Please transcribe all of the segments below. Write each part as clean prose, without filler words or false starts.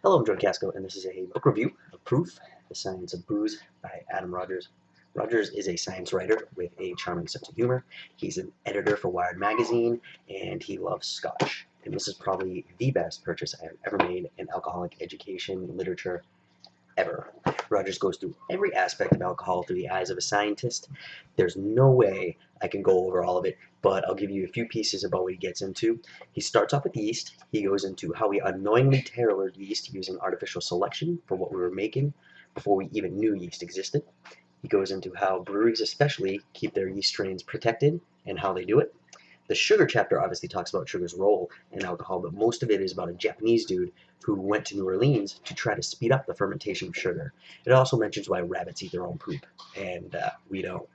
Hello, I'm Jordan Casco, and this is a book review of Proof, The Science of Booze by Adam Rogers. Rogers is a science writer with a charming sense of humor. He's an editor for Wired Magazine, and he loves scotch. And this is probably the best purchase I have ever made in alcoholic education literature ever. Rogers goes through every aspect of alcohol through the eyes of a scientist. There's no way I can go over all of it, but I'll give you a few pieces about what he gets into. He starts off with yeast. He goes into how we unknowingly tailored yeast using artificial selection for what we were making before we even knew yeast existed. He goes into how breweries especially keep their yeast strains protected and how they do it. The sugar chapter obviously talks about sugar's role in alcohol, but most of it is about a Japanese dude who went to New Orleans to try to speed up the fermentation of sugar. It also mentions why rabbits eat their own poop, and we don't.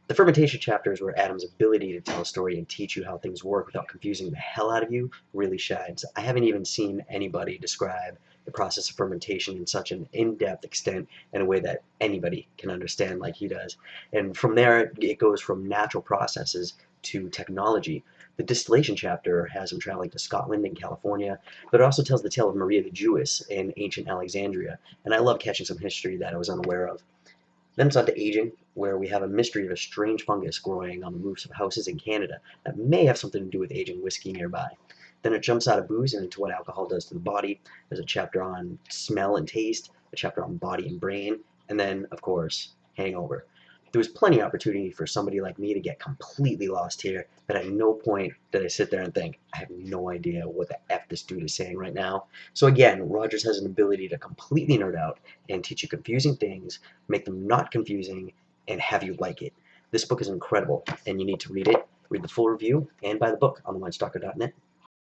The fermentation chapter is where Adam's ability to tell a story and teach you how things work without confusing the hell out of you really shines. I haven't even seen anybody describe the process of fermentation in such an in-depth extent in a way that anybody can understand like he does. And from there, it goes from natural processes to technology. The distillation chapter has him traveling to Scotland and California, but it also tells the tale of Maria the Jewess in ancient Alexandria. And I love catching some history that I was unaware of. Then it's on to aging, where we have a mystery of a strange fungus growing on the roofs of houses in Canada that may have something to do with aging whiskey nearby. Then it jumps out of booze and into what alcohol does to the body. There's a chapter on smell and taste, a chapter on body and brain, and then, of course, hangover. There was plenty of opportunity for somebody like me to get completely lost here, but at no point did I sit there and think, I have no idea what the F this dude is saying right now. So again, Rogers has an ability to completely nerd out and teach you confusing things, make them not confusing, and have you like it. This book is incredible, and you need to read it, read the full review, and buy the book on thewhinestalker.net.